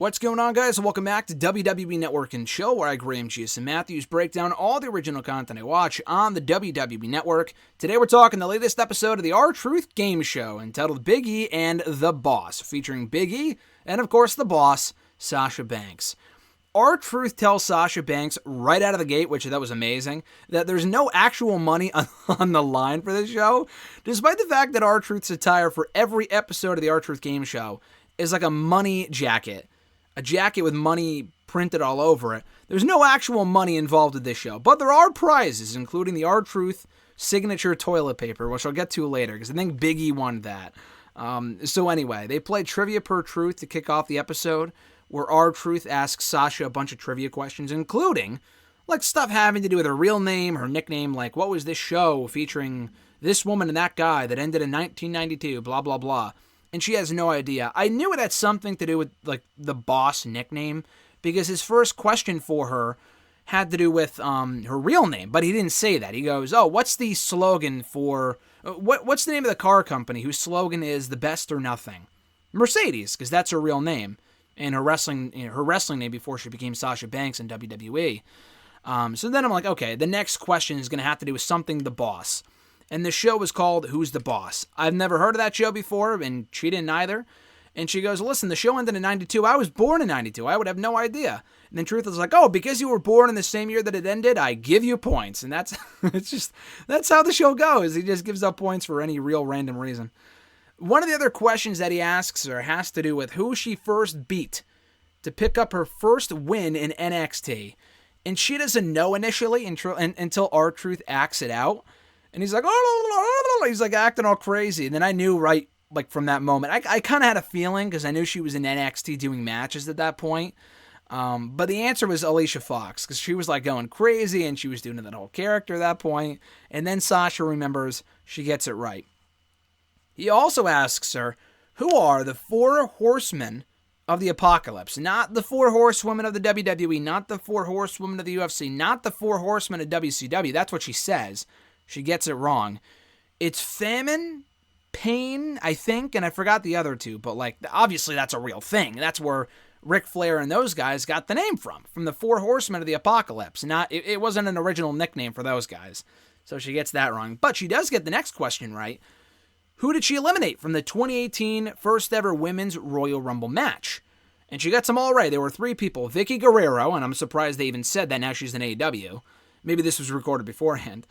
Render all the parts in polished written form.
What's going on, guys? Welcome back to WWE Network and Show, where I, Graham G.S. Matthews, break down all the original content I watch on the WWE Network. Today we're talking the latest episode of the R-Truth game show, entitled Big E and the Boss, featuring Big E and, of course, the boss, Sasha Banks. R-Truth tells Sasha Banks right out of the gate, which that was amazing, that there's no actual money on the line for this show, despite the fact that R-Truth's attire for every episode of the R-Truth game show is like a money jacket. A jacket with money printed all over it. There's no actual money involved in this show, but there are prizes, including the R-Truth signature toilet paper, which I'll get to later, because I think Big E won that. So anyway, they played Trivia Per Truth to kick off the episode, where R-Truth asks Sasha a bunch of trivia questions, including like stuff having to do with her real name, her nickname, like what was this show featuring this woman and that guy that ended in 1992, blah, blah, blah. And she has no idea. I knew it had something to do with, like, the boss nickname, because his first question for her had to do with her real name, but he didn't say that. He goes, oh, what's the slogan for, what's the name of the car company whose slogan is the best or nothing? Mercedes, because that's her real name, and her wrestling name before she became Sasha Banks in WWE. So then I'm like, okay, the next question is going to have to do with something the boss. And the show was called Who's the Boss? I've never heard of that show before, and she didn't either. And she goes, listen, the show ended in 92. I was born in 92. I would have no idea. And then Truth was like, oh, because you were born in the same year that it ended, I give you points. And that's that's how the show goes. He just gives up points for any real random reason. One of the other questions that he asks her has to do with who she first beat to pick up her first win in NXT. And she doesn't know initially until R-Truth acts it out. And he's like, oh, he's like acting all crazy. And then I knew right, like from that moment, I kind of had a feeling because I knew she was in NXT doing matches at that point. But the answer was Alicia Fox because she was like going crazy and she was doing that whole character at that point. And then Sasha remembers, she gets it right. He also asks her, who are the four horsemen of the apocalypse? Not the four horsewomen of the WWE, not the four horsewomen of the UFC, not the four horsemen of WCW. That's what she says. She gets it wrong. It's famine, pain, I think, and I forgot the other two, but like obviously that's a real thing. That's where Ric Flair and those guys got the name from the Four Horsemen of the Apocalypse. It wasn't an original nickname for those guys. So she gets that wrong. But she does get the next question right. Who did she eliminate from the 2018 first ever Women's Royal Rumble match? And she gets them all right. There were three people. Vicky Guerrero, and I'm surprised they even said that, now she's in AEW. Maybe this was recorded beforehand.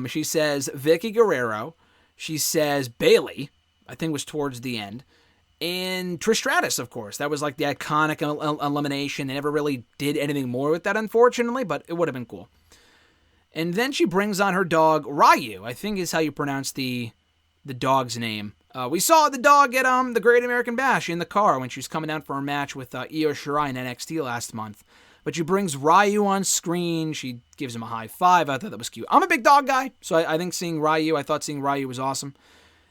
She says Vicky Guerrero. She says Bayley. I think was towards the end. And Trish Stratus, of course. That was like the iconic elimination. They never really did anything more with that, unfortunately, but it would have been cool. And then she brings on her dog, Ryu, I think is how you pronounce the dog's name. We saw the dog at the Great American Bash in the car when she was coming down for her match with Io Shirai in NXT last month. But she brings Ryu on screen. She gives him a high five. I thought that was cute. I'm a big dog guy, so I think seeing Ryu was awesome.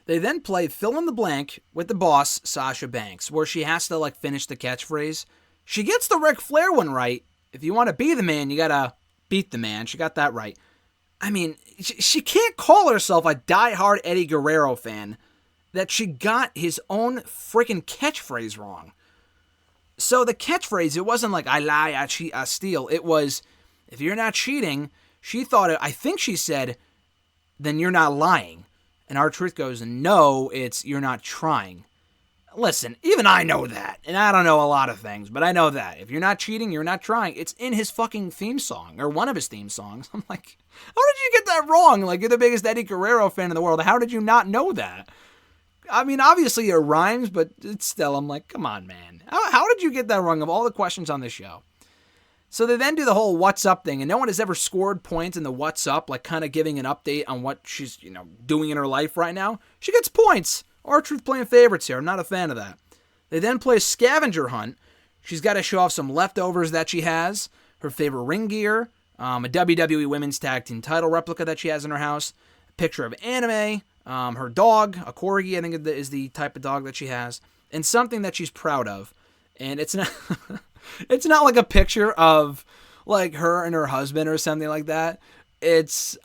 They then play fill in the blank with the boss, Sasha Banks, where she has to like finish the catchphrase. She gets the Ric Flair one right. If you want to be the man, you got to beat the man. She got that right. I mean, she can't call herself a diehard Eddie Guerrero fan that she got his own freaking catchphrase wrong. So the catchphrase, it wasn't like, I lie, I cheat, I steal. It was, if you're not cheating, she thought it, I think she said, then you're not lying. And R-Truth goes, no, it's, you're not trying. Listen, even I know that. And I don't know a lot of things, but I know that. If you're not cheating, you're not trying. It's in his fucking theme song, or one of his theme songs. I'm like, how did you get that wrong? Like, you're the biggest Eddie Guerrero fan in the world. How did you not know that? I mean, obviously it rhymes, but it's still, I'm like, come on, man. How did you get that wrong of all the questions on this show? So they then do the whole what's up thing, and no one has ever scored points in the what's up, like kind of giving an update on what she's, doing in her life right now. She gets points. R-Truth playing favorites here. I'm not a fan of that. They then play scavenger hunt. She's got to show off some leftovers that she has, her favorite ring gear, a WWE Women's Tag Team title replica that she has in her house, a picture of anime, her dog, a corgi, I think is the type of dog that she has, and something that she's proud of. And it's not it's not like a picture of like her and her husband or something like that. It's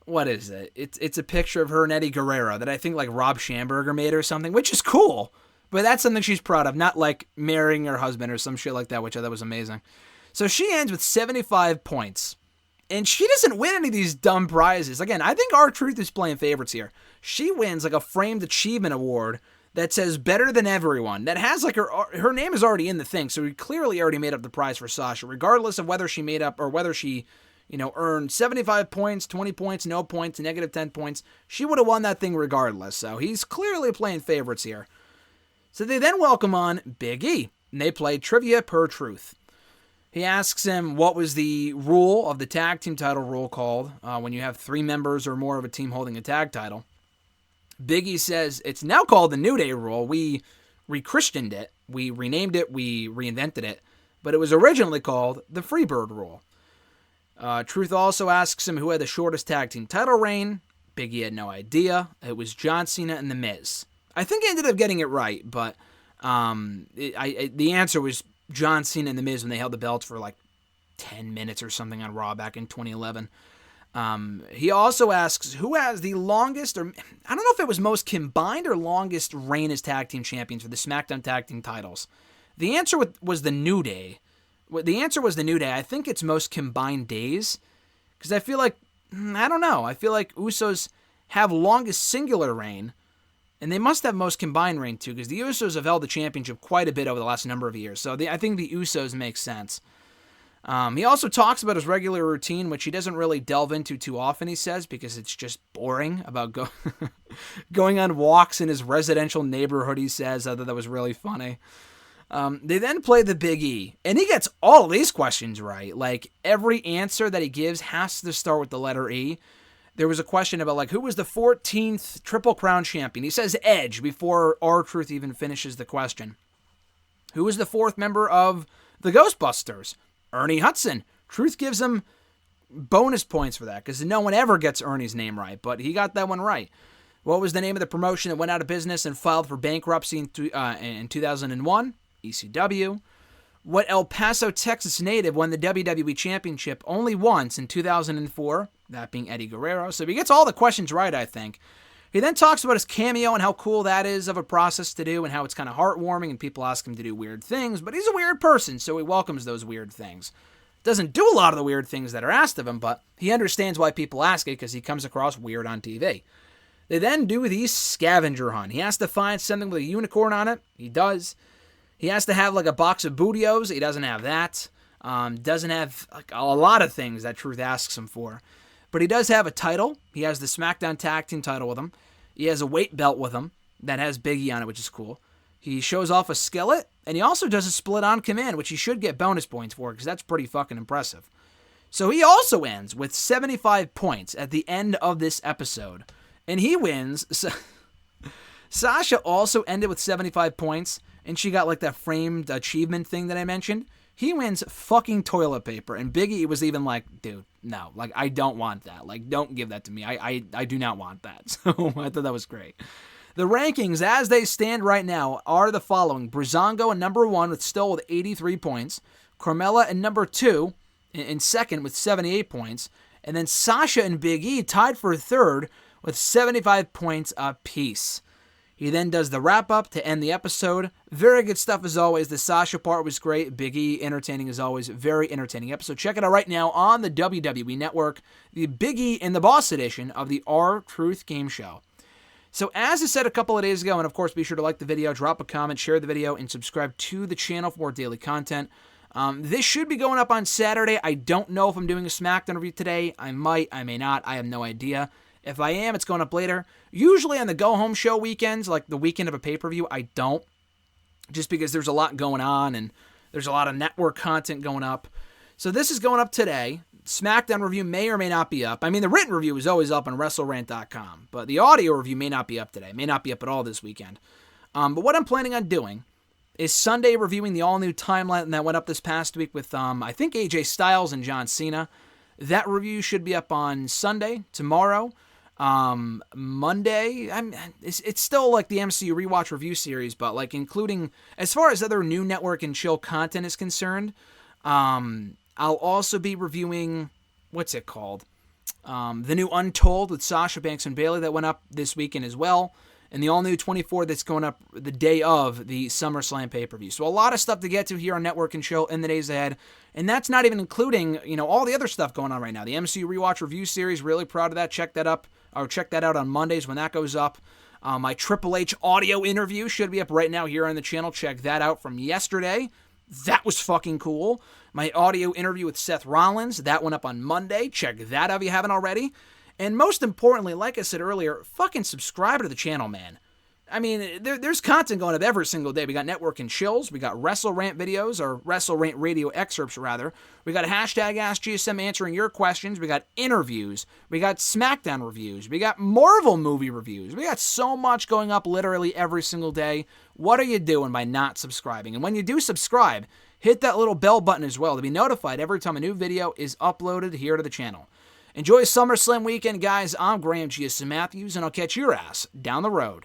what is it? It's a picture of her and Eddie Guerrero that I think like Rob Schamberger made or something, which is cool. But that's something she's proud of, not like marrying her husband or some shit like that, which I thought was amazing. So she ends with 75 points. And she doesn't win any of these dumb prizes. Again, I think R-Truth is playing favorites here. She wins like a framed achievement award that says better than everyone. That has like her name is already in the thing. So we clearly already made up the prize for Sasha, regardless of whether she made up or whether she, earned 75 points, 20 points, no points, negative 10 points. She would have won that thing regardless. So he's clearly playing favorites here. So they then welcome on Big E, and they play Trivia per Truth. He asks him what was the rule of the tag team title rule called when you have 3 members or more of a team holding a tag title. Big E says it's now called the New Day rule. We re-Christianed it, we renamed it, we reinvented it, but it was originally called the Freebird rule. Truth also asks him who had the shortest tag team title reign. Big E had no idea. It was John Cena and The Miz. I think he ended up getting it right, but the answer was John Cena and The Miz when they held the belts for like 10 minutes or something on Raw back in 2011. He also asks who has the longest, or I don't know if it was most combined or longest reign as tag team champions for the SmackDown tag team titles. The answer was the New Day. The answer was the New Day. I think it's most combined days, because I feel like, I don't know, I feel like Usos have longest singular reign, and they must have most combined reign too, because the Usos have held the championship quite a bit over the last number of years. So I think the Usos make sense. He also talks about his regular routine, which he doesn't really delve into too often, he says, because it's just boring, about going on walks in his residential neighborhood, he says. I thought that was really funny. They then play the Big E, and he gets all of these questions right. Like, every answer that he gives has to start with the letter E. There was a question about, like, who was the 14th Triple Crown champion? He says Edge before R-Truth even finishes the question. Who was the 4th member of the Ghostbusters? Ernie Hudson. Truth gives him bonus points for that, because no one ever gets Ernie's name right, but he got that one right. What was the name of the promotion that went out of business and filed for bankruptcy in 2001? ECW. What El Paso, Texas native won the WWE Championship only once in 2004? That being Eddie Guerrero. So he gets all the questions right, I think. He then talks about his cameo and how cool that is of a process to do and how it's kind of heartwarming and people ask him to do weird things, but he's a weird person, so he welcomes those weird things. Doesn't do a lot of the weird things that are asked of him, but he understands why people ask it because he comes across weird on TV. They then do the scavenger hunt. He has to find something with a unicorn on it. He does. He has to have like a box of Bootios. He doesn't have that. Doesn't have like a lot of things that Truth asks him for. But he does have a title. He has the SmackDown Tag Team title with him. He has a weight belt with him that has Big E on it, which is cool. He shows off a skillet, and he also does a split on command, which he should get bonus points for, because that's pretty fucking impressive. So he also ends with 75 points at the end of this episode. And he wins. Sasha also ended with 75 points, and she got like that framed achievement thing that I mentioned. He wins fucking toilet paper, and Big E was even like, dude, no, like, I don't want that. Like, don't give that to me. I do not want that. So I thought that was great. The rankings, as they stand right now, are the following. Breezango at number 1 with 83 points. Carmella at number 2 in second with 78 points. And then Sasha and Big E tied for third with 75 points apiece. He then does the wrap-up to end the episode. Very good stuff as always. The Sasha part was great. Big E entertaining as always. Very entertaining episode. Check it out right now on the WWE Network. The Big E and the Boss edition of the R-Truth Game Show. So as I said a couple of days ago, and of course be sure to like the video, drop a comment, share the video, and subscribe to the channel for more daily content. This should be going up on Saturday. I don't know if I'm doing a SmackDown review today. I might, I may not. I have no idea. If I am, it's going up later. Usually on the go-home show weekends, like the weekend of a pay-per-view, I don't. Just because there's a lot going on and there's a lot of network content going up. So this is going up today. SmackDown review may or may not be up. I mean, the written review is always up on WrestleRant.com. But the audio review may not be up today. May not be up at all this weekend. But what I'm planning on doing is Sunday reviewing the all-new timeline that went up this past week with, I think, AJ Styles and John Cena. That review should be up on Sunday, tomorrow. Monday, it's still like the MCU Rewatch review series, but like including, as far as other new network and chill content is concerned, I'll also be reviewing, what's it called? The new Untold with Sasha Banks and Bayley that went up this weekend as well. and the all-new 24 that's going up the day of the SummerSlam pay-per-view. So a lot of stuff to get to here on Network and Show in the days ahead, and that's not even including, all the other stuff going on right now. The MCU Rewatch Review Series, really proud of that. Check that out on Mondays when that goes up. My Triple H audio interview should be up right now here on the channel. Check that out from yesterday. That was fucking cool. My audio interview with Seth Rollins, that went up on Monday. Check that out if you haven't already. And most importantly, like I said earlier, fucking subscribe to the channel, man. I mean, there's content going up every single day. We got Network and Chills. We got WrestleRant videos, or WrestleRant radio excerpts, rather. We got hashtag AskGSM answering your questions. We got interviews. We got SmackDown reviews. We got Marvel movie reviews. We got so much going up literally every single day. What are you doing by not subscribing? And when you do subscribe, hit that little bell button as well to be notified every time a new video is uploaded here to the channel. Enjoy SummerSlam weekend, guys. I'm Graham GSM Matthews, and I'll catch your ass down the road.